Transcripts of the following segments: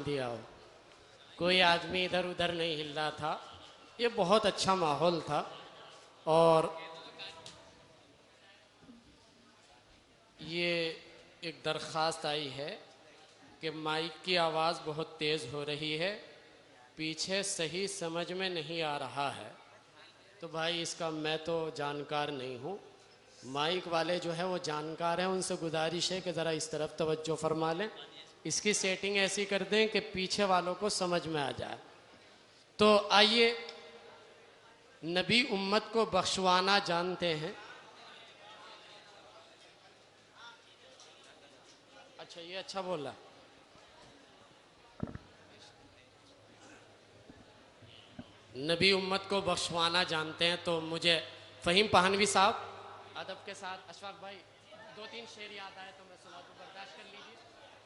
دیا ہو. کوئی آدمی ادھر ادھر نہیں ہل رہا تھا. یہ بہت اچھا ماحول تھا. اور یہ ایک درخواست آئی ہے کہ مائک کی آواز بہت تیز ہو رہی ہے, پیچھے صحیح سمجھ میں نہیں آ رہا ہے. تو بھائی اس کا میں تو جانکار نہیں ہوں, مائک والے جو ہے وہ جانکار ہیں, ان سے گزارش ہے کہ ذرا اس طرف توجہ فرما لیں, اس کی سیٹنگ ایسی کر دیں کہ پیچھے والوں کو سمجھ میں آ جائے. تو آئیے, نبی امت کو بخشوانا جانتے ہیں. اچھا یہ اچھا بولا. نبی امت کو بخشوانا جانتے ہیں. تو مجھے فہیم پہانوی صاحب ادب کے ساتھ, اشفاق بھائی 2-3 شعر یاد آئے تو میں سنا دوں, برداشت کر لیجیے.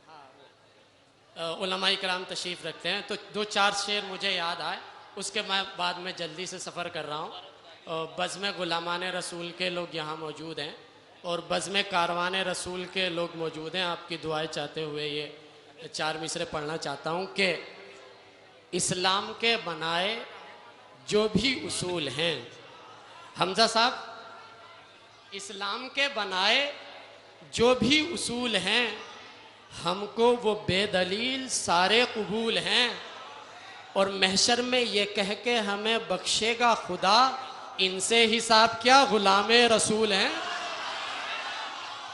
ہاں, علماء کرام تشریف رکھتے ہیں تو 2-4 شعر مجھے یاد آئے, اس کے بعد میں جلدی سے سفر کر رہا ہوں. بزم غلامان رسول کے لوگ یہاں موجود ہیں اور بزم کاروان رسول کے لوگ موجود ہیں. آپ کی دعائیں چاہتے ہوئے یہ 4 مصرے پڑھنا چاہتا ہوں کہ اسلام کے بنائے جو بھی اصول ہیں, حمزہ صاحب, اسلام کے بنائے جو بھی اصول ہیں, ہم کو وہ بے دلیل سارے قبول ہیں. اور محشر میں یہ کہہ کے ہمیں بخشے گا خدا, ان سے حساب کیا غلام رسول ہیں.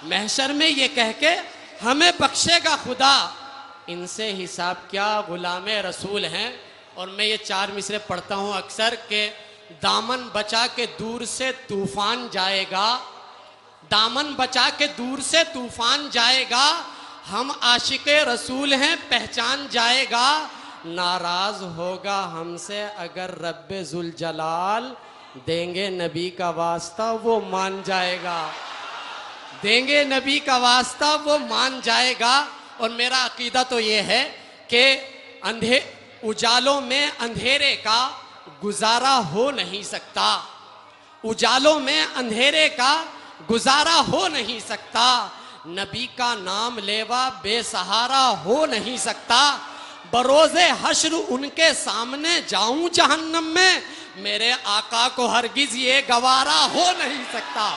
محشر میں یہ کہہ کے ہمیں بخشے گا خدا, ان سے حساب کیا غلام رسول ہیں. اور میں یہ 4 مصرے پڑھتا ہوں اکثر کہ دامن بچا کے دور سے طوفان جائے گا, دامن بچا کے دور سے طوفان جائے گا, ہم عاشق رسول ہیں پہچان جائے گا. ناراض ہوگا ہم سے اگر رب ذوالجلال, دیں گے نبی کا واسطہ وہ مان جائے گا, دیں گے نبی کا واسطہ وہ مان جائے گا. اور میرا عقیدہ تو یہ ہے کہ اجالوں میں اندھیرے کا گزارا ہو نہیں سکتا, اجالوں میں اندھیرے کا گزارا ہو نہیں سکتا, نبی کا نام لیوا بے سہارا ہو نہیں سکتا. بروز حشر ان کے سامنے جاؤں جہنم میں, میرے آقا کو ہرگز یہ گوارا ہو نہیں سکتا,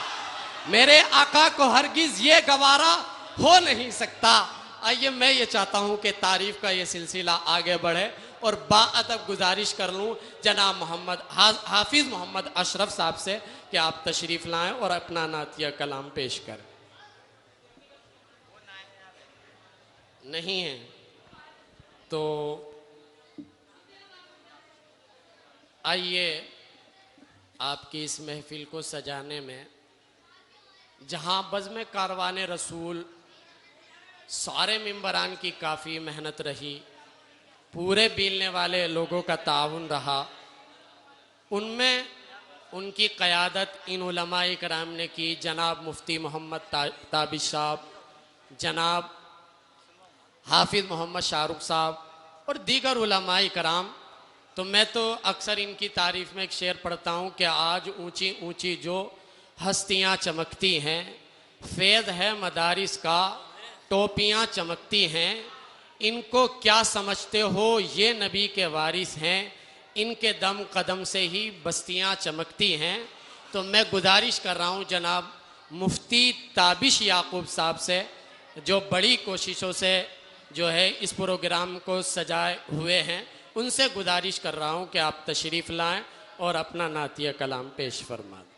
میرے آقا کو ہرگز یہ گوارا ہو نہیں سکتا. آئیے میں یہ چاہتا ہوں کہ تعریف کا یہ سلسلہ آگے بڑھے اور باادب گزارش کر لوں جناب حافظ محمد اشرف صاحب سے کہ آپ تشریف لائیں اور اپنا نعتیہ کلام پیش کریں. نہیں ہیں تو آئیے آپ کی اس محفل کو سجانے میں, جہاں بزم کاروان رسول سارے ممبران کی کافی محنت رہی, پورے بیلنے والے لوگوں کا تعاون رہا, ان میں ان کی قیادت ان علماء کرام نے کی, جناب مفتی محمد تابش صاحب, جناب حافظ محمد شاہ رخ صاحب اور دیگر علماء کرام. تو میں تو اکثر ان کی تعریف میں ایک شعر پڑھتا ہوں کہ آج اونچی اونچی جو ہستیاں چمکتی ہیں, فیض ہے مدارس کا ٹوپیاں چمکتی ہیں, ان کو کیا سمجھتے ہو یہ نبی کے وارث ہیں, ان کے دم قدم سے ہی بستیاں چمکتی ہیں. تو میں گزارش کر رہا ہوں جناب مفتی تابش یعقوب صاحب سے, جو بڑی کوششوں سے جو ہے اس پروگرام کو سجائے ہوئے ہیں, ان سے گزارش کر رہا ہوں کہ آپ تشریف لائیں اور اپنا نعتیہ کلام پیش فرما دیں.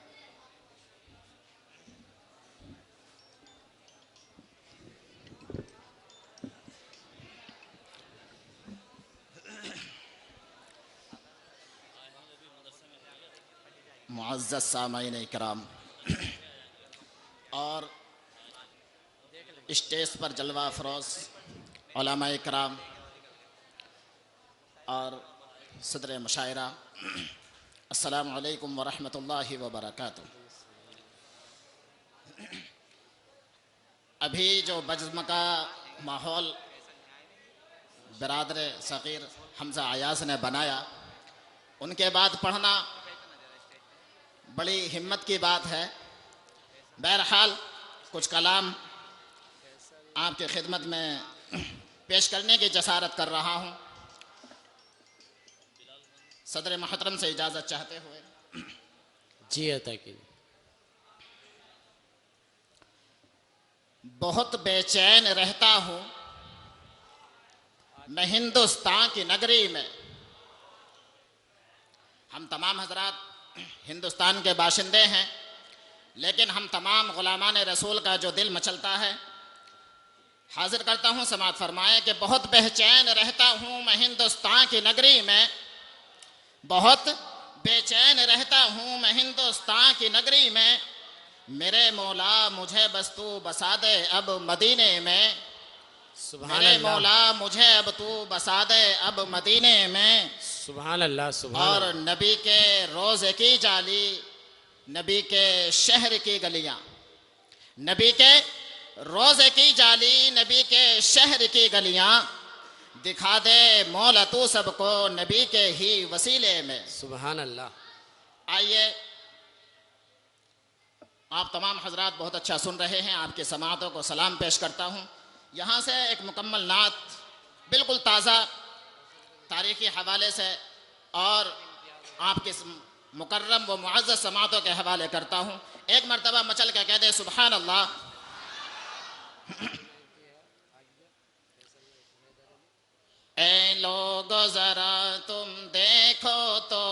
معزز سامعین اکرام اور اسٹیج پر جلوہ افروز علماء اکرام اور صدر مشاعرہ, السلام علیکم ورحمۃ اللہ وبرکاتہ. ابھی جو بزم کا ماحول برادر صغیر حمزہ ایاز نے بنایا, ان کے بعد پڑھنا بڑی ہمت کی بات ہے. بہرحال کچھ کلام آپ کی خدمت میں پیش کرنے کی جسارت کر رہا ہوں صدر محترم سے اجازت چاہتے ہوئے۔ جی عطا کی۔ بہت بے چین رہتا ہوں میں ہندوستان کی نگری میں۔ ہم تمام حضرات ہندوستان کے باشندے ہیں، لیکن ہم تمام غلامان رسول کا جو دل مچلتا ہے، حاضر کرتا ہوں سماعت فرمائے کہ بہت بے چین رہتا ہوں میں ہندوستان کی نگری میں، بہت بے چین رہتا ہوں میں ہندوستان کی نگری میں، میرے مولا مجھے بس تو بسا دے اب مدینے میں، سبحان میرے اللہ، مولا مجھے اب تو بسا دے اب مدینے میں۔ سبحان اللہ، سبحان اور اللہ۔ نبی کے روزے کی جالی، نبی کے شہر کی گلیاں، نبی کے روزے کی جالی، نبی کے شہر کی گلیاں، دکھا دے مولا تو سب کو نبی کے ہی وسیلے میں۔ سبحان اللہ۔ آئیے، آپ تمام حضرات بہت اچھا سن رہے ہیں، آپ کی سماعتوں کو سلام پیش کرتا ہوں۔ یہاں سے ایک مکمل نعت بالکل تازہ تاریخی حوالے سے اور آپ کی مکرم و معزز سماعتوں کے حوالے کرتا ہوں۔ ایک مرتبہ مچل کے کہہ دے سبحان اللہ۔ اے لوگو ذرا تم دیکھو تو،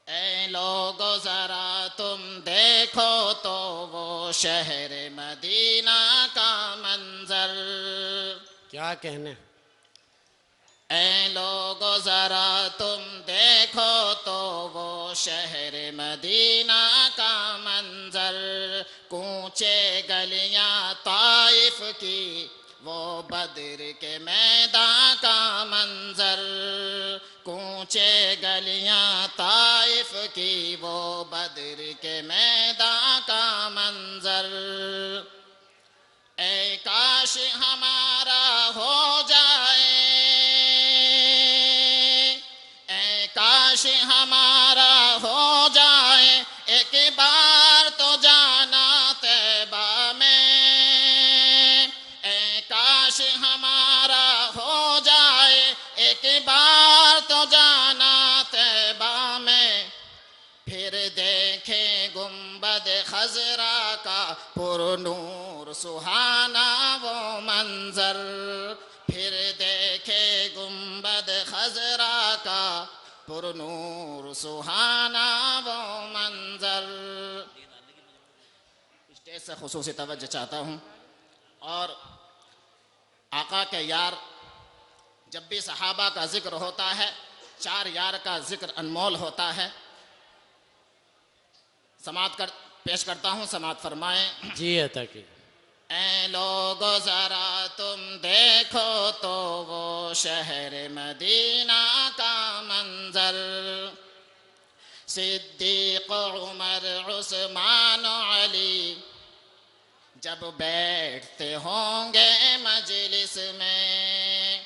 اے لوگو ذرا تم دیکھو تو وہ شہر مدینہ کا منظر۔ کیا کہنے؟ اے لوگو ذرا تم دیکھو تو وہ شہر مدینہ کا منظر، کوچے گلیاں طائف کی وہ بدر کے میدان کا منظر، کوچے گلیاں طائف کی وہ بدر کے میدان کا منظر، اے کاش ہمارا ہو جائے، اے کاش ہمارا ہو جائے ایک بار تو جانا طیبہ میں، اے کاش ہمارا ہو جائے ایک بار تو جانا طیبہ میں، پھر دیکھیں گنبد خضرا کا پر نور سہانا وہ منظر، پھر دیکھے گنبد خضرا کا پر نور سہانا وہ منظر۔ اسٹیج سے خصوصی توجہ چاہتا ہوں، اور آقا کے یار جب بھی صحابہ کا ذکر ہوتا ہے، چار یار کا ذکر انمول ہوتا ہے۔ سماعت پیش کرتا ہوں، سماعت فرمائیں۔ جی عطا کی۔ اے لوگو ذرا تم دیکھو تو وہ شہر مدینہ کا منظر، صدیق عمر عثمان و علی جب بیٹھتے ہوں گے مجلس میں،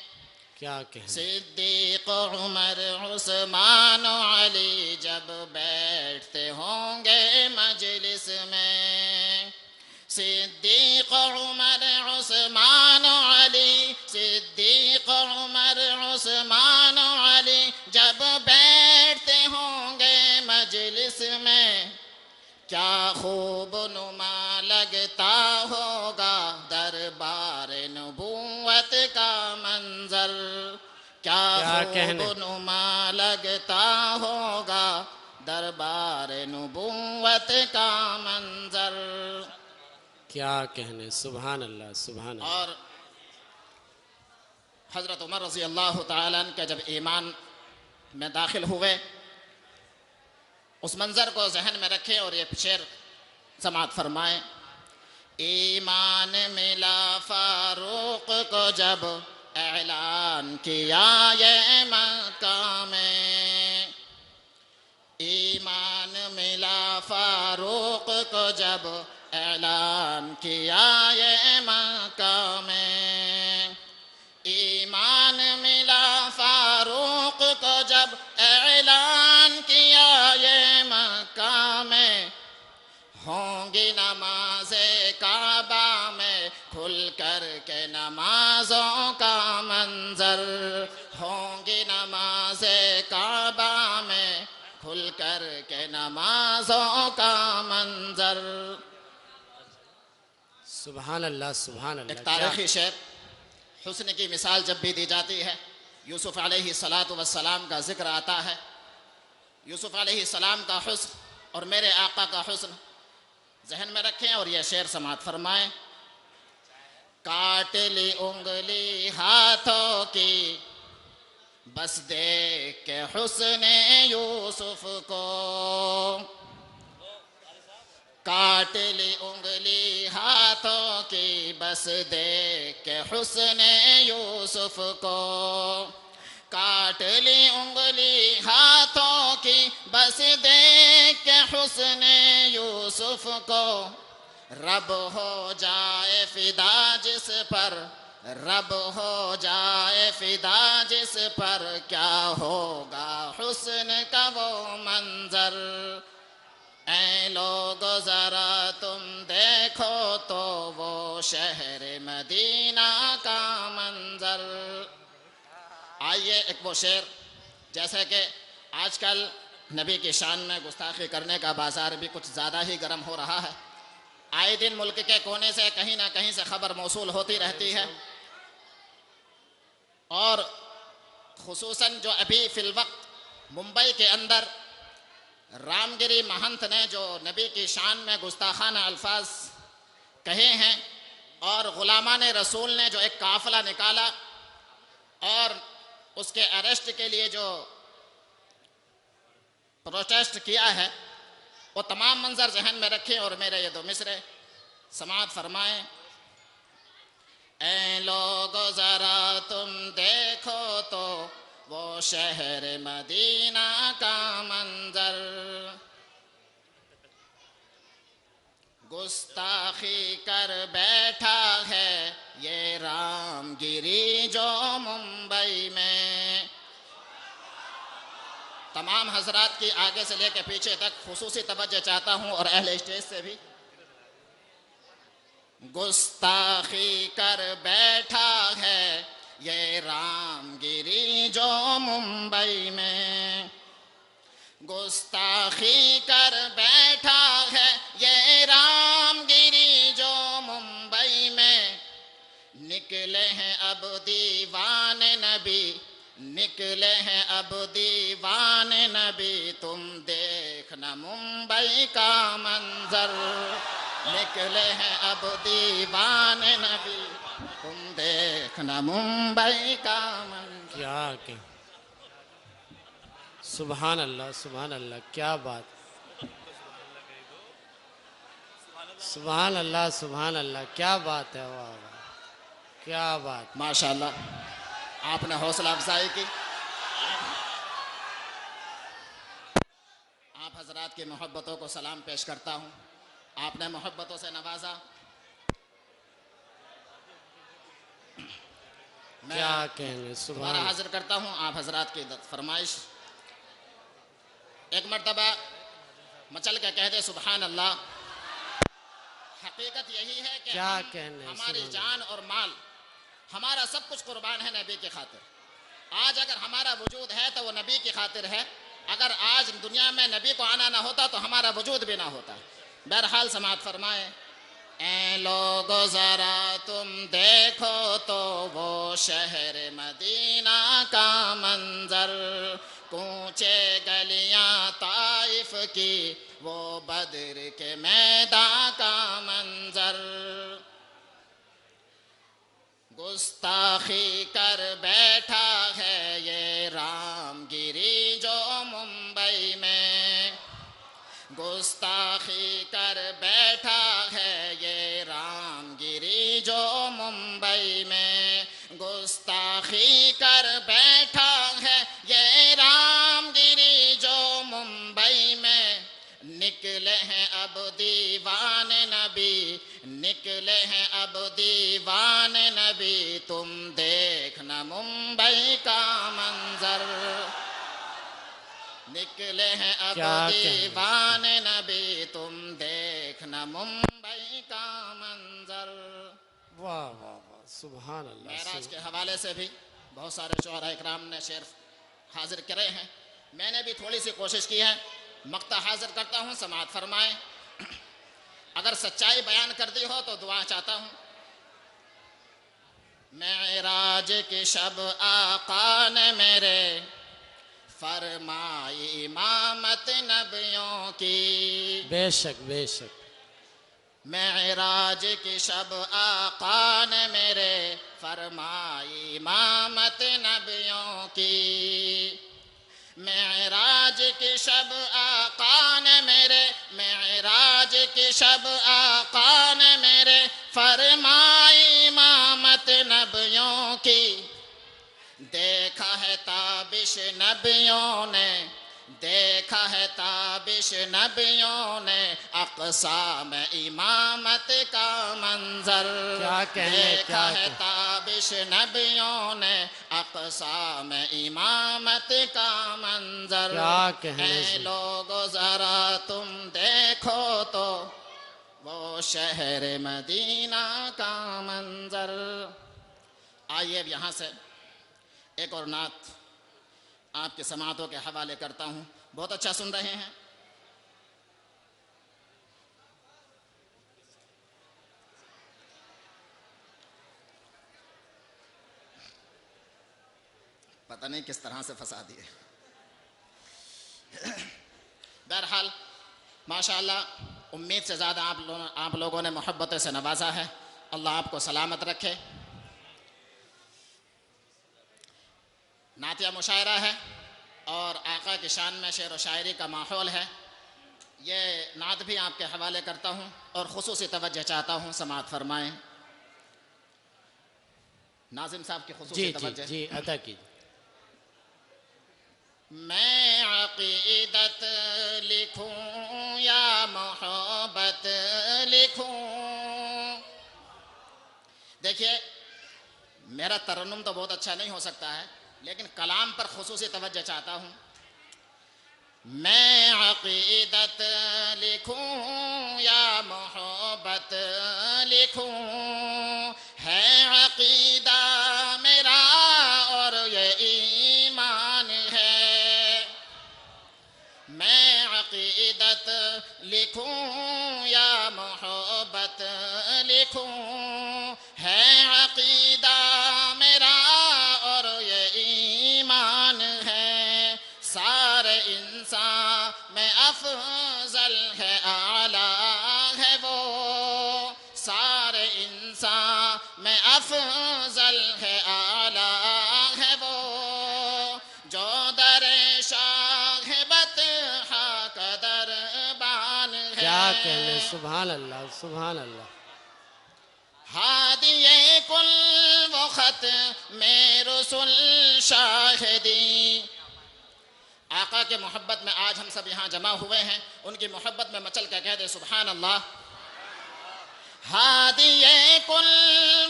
کیا کہنے؟ صدیق عمر عثمان و علی جب بیٹھتے ہوں گے مجلس میں، صدیق عمر عثمان و علی، صدیق عمر عثمان و علی جب بیٹھتے ہوں گے مجلس میں، کیا خوب نما لگتا ہوگا دربار نبوت کا منظر، کیا کہنے؟ خوب نما لگتا ہوگا دربار نبوت کا منظر۔ کیا کہنے؟ سبحان اللہ، سبحان اللہ۔ اور حضرت عمر رضی اللہ تعالیٰ عنہ کے جب ایمان میں داخل ہوئے، اس منظر کو ذہن میں رکھیں اور یہ شعر سماعت فرمائیں۔ ایمان ملا فاروق کو جب اعلان کیا یہ مکہ میں، ایمان ملا فاروق کو جب اعلان کیا یہ مکہ میں، ایمان ملا فاروق کو جب اعلان کیا یہ مکہ میں، ہوں گی نماز کعبہ میں کھل کر کے نمازوں کا منظر، ہوں گی نماز کعبہ میں کھل کر کے نمازوں کا منظر۔ سبحان اللہ سبحان اللہ۔ ایک تاریخی شعر، حسن کی مثال جب بھی دی جاتی ہے یوسف علیہ السلام کا ذکر آتا ہے۔ یوسف علیہ السلام کا حسن اور میرے آقا کا حسن ذہن میں رکھیں اور یہ شعر سماعت فرمائیں۔ کاٹ لی انگلی ہاتھوں کی بس دیکھ کے حسن یوسف کو، کاٹ لی انگلی ہاتھوں کی بس دیکھ کے حسن یوسف کو، کاٹ لی انگلی ہاتھوں کی بس دیکھ کے حسن یوسف کو، رب ہو جائے فدا جس پر، رب ہو جائے فدا جس پر، کیا ہوگا حسن کا وہ منظر۔ اے لوگ ذرا تم دیکھو تو وہ شہر مدینہ کا منظر۔ آئیے ایک وہ شعر، جیسے کہ آج کل نبی کی شان میں گستاخی کرنے کا بازار بھی کچھ زیادہ ہی گرم ہو رہا ہے، آئے دن ملک کے کونے سے کہیں نہ کہیں سے خبر موصول ہوتی رہتی ہے، اور خصوصاً جو ابھی فی الوقت ممبئی کے اندر رام گری مہنت نے جو نبی کی شان میں گستاخانہ الفاظ کہے ہیں، اور غلامان رسول نے جو ایک قافلہ نکالا اور اس کے اریسٹ کے لیے جو پروٹیسٹ کیا ہے، وہ تمام منظر ذہن میں رکھیں اور میرے یہ دو مصرے سماعت فرمائیں۔ اے لوگ ذرا تم دیکھو تو وہ شہر مدینہ کا منظر، گستاخی کر بیٹھا ہے یہ رام گیری جو ممبئی میں۔ تمام حضرات کی آگے سے لے کے پیچھے تک خصوصی توجہ چاہتا ہوں اور اہل اسٹیج سے بھی۔ گستاخی کر بیٹھا ہے یہ رام گیری جو ممبئی میں، گستاخی کر بیٹھا ہے یہ رام گیری جو ممبئی میں، نکلے ہیں اب دیوان نبی، نکلے ہیں اب دیوان نبی، تم دیکھنا ممبئی کا منظر، نکلے ہیں اب دیوان نبی، تم دیکھنا ممبئی کا منظر۔ کیا کہ سبحان اللہ سبحان اللہ، کیا بات، سبحان اللہ سبحان اللہ، کیا بات ہے، واہ واہ کیا بات۔ ماشاءاللہ آپ نے حوصلہ افزائی کی، آپ حضرات کی محبتوں کو سلام پیش کرتا ہوں، آپ نے محبتوں سے نوازا۔ میں کیا کہیں گے، دوبارہ سبحان حاضر کرتا ہوں آپ حضرات کی فرمائش، ایک مرتبہ مچل کے کہہ دے سبحان اللہ۔ حقیقت یہی ہے کہ کیا کہنے، ہماری سبحان جان اور مال، ہمارا سب کچھ قربان ہے نبی کی خاطر۔ آج اگر ہمارا وجود ہے تو وہ نبی کی خاطر ہے، اگر آج دنیا میں نبی کو آنا نہ ہوتا تو ہمارا وجود بھی نہ ہوتا۔ بہرحال سماعت فرمائے۔ اے لوگ ذرا تم دیکھو تو وہ شہر مدینہ کا منظر، کوچے گلیاں طائف کی وہ بدر کے میدان کا منظر، گستاخی کر بیٹھا ہے یہ رام گیری جو ممبئی میں، گستاخی کر بیٹھا ہے یہ رام گیری جو ممبئی میں، گستاخی کر بیٹھا ہے یہ رام گیری جو ممبئی میں، نکلے ہیں اب دیوان نبی، نکلے ہیں اب دیوان نبی، تم دیکھنا ممبئی کا منظر، نکلے ہیں اب کیا کہیں۔ دیوان نبی، تم دیکھنا ممبئی کا منظر۔ واہ واہ واہ، سبحان اللہ، معراج کے حوالے سے بھی بہت سارے شعراء اکرام نے شعر حاضر کرے ہیں، میں نے بھی تھوڑی سی کوشش کی ہے، مقطع حاضر کرتا ہوں، سماعت فرمائیں۔ اگر سچائی بیان کر دی ہو تو دعا چاہتا ہوں۔ معراج کی شب آقا نے میرے فرمائی امامت نبیوں کی، بے شک بے شک، معراج کی شب آقا نے میرے فرمائی امامت نبیوں کی، معراج کی شب آقا نے میرے، معراج کی شب آقا نے میرے فرمائی امامت نبیوں کی، دیکھا ہے تابش نبیوں نے، دیکھا ہے تابش نبیوں نے اقصا میں امامت کا منظر، کیا کہنے، دیکھا کیا ہے تابش نبیوں نے اقصا میں امامت کا منظر، کیا کہنے اے سے، لوگو ذرا تم دیکھو تو وہ شہر مدینہ کا منظر۔ آئیے اب یہاں سے ایک اور نعت آپ کے سماعتوں کے حوالے کرتا ہوں، بہت اچھا سن رہے ہیں۔ پتہ نہیں کس طرح سے پھنسا دیے۔ بہرحال ماشاءاللہ، امید سے زیادہ آپ لوگوں نے محبت سے نوازا ہے، اللہ آپ کو سلامت رکھے۔ نعتیہ مشاعرہ ہے اور آقا کی شان میں شعر و شاعری کا ماحول ہے، یہ نعت بھی آپ کے حوالے کرتا ہوں اور خصوصی توجہ چاہتا ہوں، سماعت فرمائیں۔ ناظم صاحب کی خصوصی جی جی توجہ۔ جی، عطا کیجیے۔ میں عقیدت لکھوں یا محبت لکھوں، دیکھیے میرا ترنم تو بہت اچھا نہیں ہو سکتا ہے لیکن کلام پر خصوصی توجہ چاہتا ہوں۔ میں عقیدت لکھوں یا محبت لکھوں، ہے عقیدہ میرا اور یہ ایمان ہے، میں عقیدت لکھوں یا محبت لکھوں، ہے عقیدہ میرا اور یہ ایمان ہے، سارے انسان میں افضل ہے اعلیٰ ہے وہ، سارے انسان میں افضل ہے اعلیٰ ہے وہ، جو در شاہ بطحہ کا دربان ہے، کیا کہنے، سبحان اللہ سبحان اللہ۔ ہادی کل وہ خط میں رسول شاہدی، آقا کے محبت میں آج ہم سب یہاں جمع ہوئے ہیں، ان کی محبت میں مچل کے کہہ دے سبحان اللہ۔ ہادی کل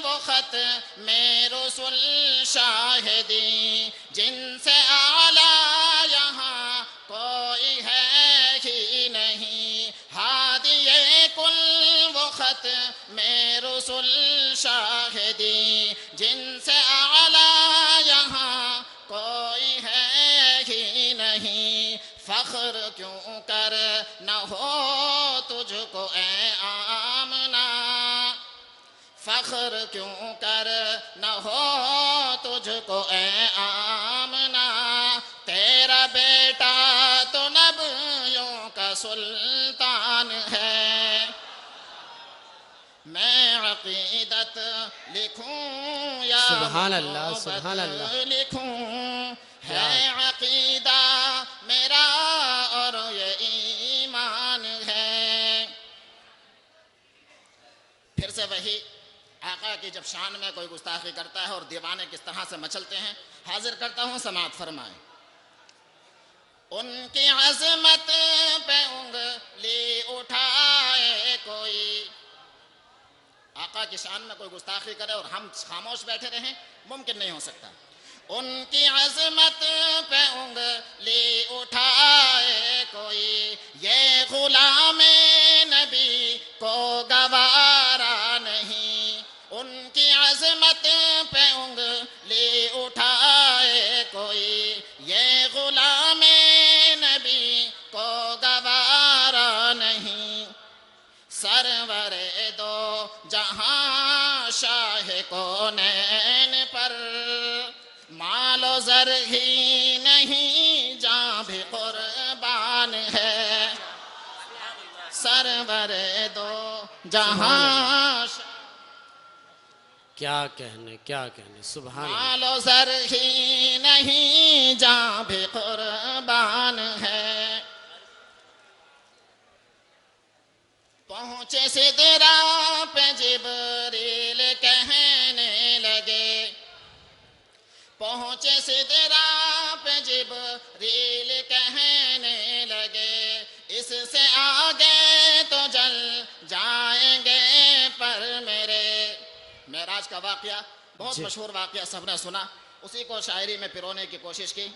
وہ خط میں رسول شاہدی، جن سے اعلیٰ یہاں کوئی ہے ہی نہیں، ہادی کل وہ خط میں رسول شاہدی، جن سے اعلیٰ یہاں کوئی ہے ہی نہیں، فخر کیوں کر نہ ہو تجھ کو اے آمنہ، فخر کیوں کر نہ ہو تجھ کو اے آمنہ، تیرا بیٹا تو نبیوں کا سلطان ہے، میں عقیدت لکھوں یا سبحان اللہ محبت سبحان اللہ۔ لکھوں، ہے عقیدہ میرا اور یہ ایمان ہے۔ پھر سے وہی آقا کی جب شان میں کوئی گستاخی کرتا ہے اور دیوانے کس طرح سے مچلتے ہیں، حاضر کرتا ہوں، سماعت فرمائیں۔ ان کی عظمت پہ انگلی اٹھائے کوئی، آقا کی شان میں کوئی گستاخی کرے اور ہم خاموش بیٹھے رہیں، ممکن نہیں ہو سکتا۔ ان کی عظمت پہ انگلی اٹھائے کوئی، یہ غلام نبی کو گوارا نہیں، ان جہاں شاہ کونین پر مال و زر ہی نہیں جاں بھی قربان ہے سرور دو جہاں کیا کہنے سبحان اللہ. مال و زر ہی نہیں جاں بھی قربان ہے. پہنچے سدرا پہ جبریل کہنے لگے پہنچے سدرا پہ جبریل کہنے لگے اس سے آگے تو جل جائیں گے پر میرے. معراج کا واقعہ بہت مشہور واقعہ سب نے سنا اسی کو شاعری میں پرونے کی کوشش کی.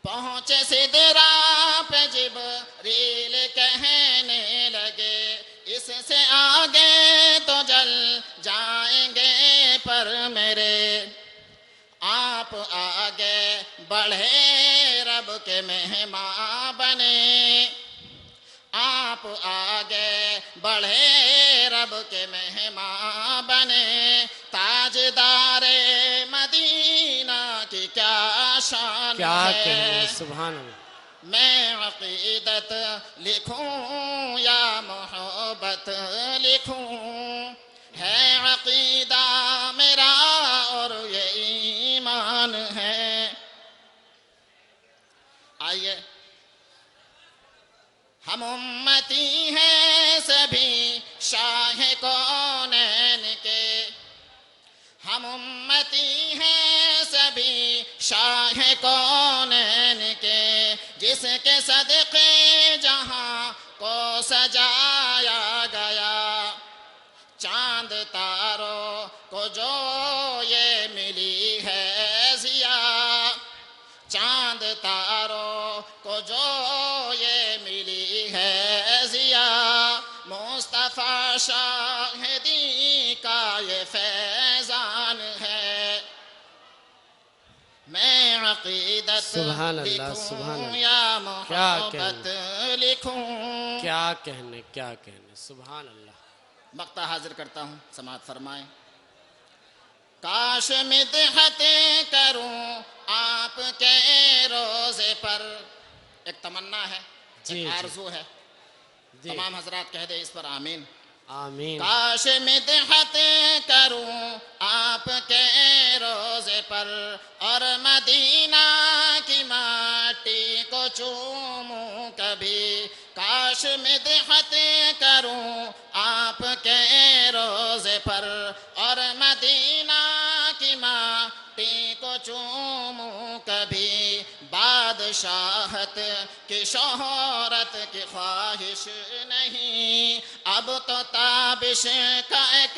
پہنچے سدرا پہ جبریل کہنے لگے اس سے آگے تو جل جائیں گے پر میرے. آپ آگے بڑھے رب کے مہمان بنے آپ آگے بڑھے رب کے مہمان بنے. تاجدار مدینہ کی کیا شان کیا ہے کہنے سبحان اللہ. میں عقیدت لکھوں یا محبت لکھوں ہے عقیدہ میرا اور یہ ایمان ہے. آئیے ہم امتی ہیں سبھی شاہ کونین کے ہم امتی ہیں سبھی شاہ کونین کے جس کے صدقے جہاں کو سجایا گیا. چاند تاروں کو جو یہ ملی ہے ضیا چاند تاروں کو جو یہ ملی ہے ضیا مصطفیٰ شاہدی کا یہ فیضان ہے. میں عقیدت سبحان اللہ سبحان لکھوں اللہ. یا کیا محبت لکھوں. کیا کہنے سبحان اللہ. مقطع حاضر کرتا ہوں سماعت فرمائیں. کاش مدحت کروں آپ کے روزے پر. ایک تمنا ہے ایک آرزو ہے تمام حضرات کہہ دیں اس پر آمین. آمین. کاش مدحت کروں آپ کے روزے پر اور مدینہ کی مٹی کو چوموں کبھی. کاش مدحت کروں آپ کے روزے پر اور مدینہ کی مٹی کو چوموں کبھی. بادشاہت کی شہرت کی خواہش نہیں اب تو تابش کا ایک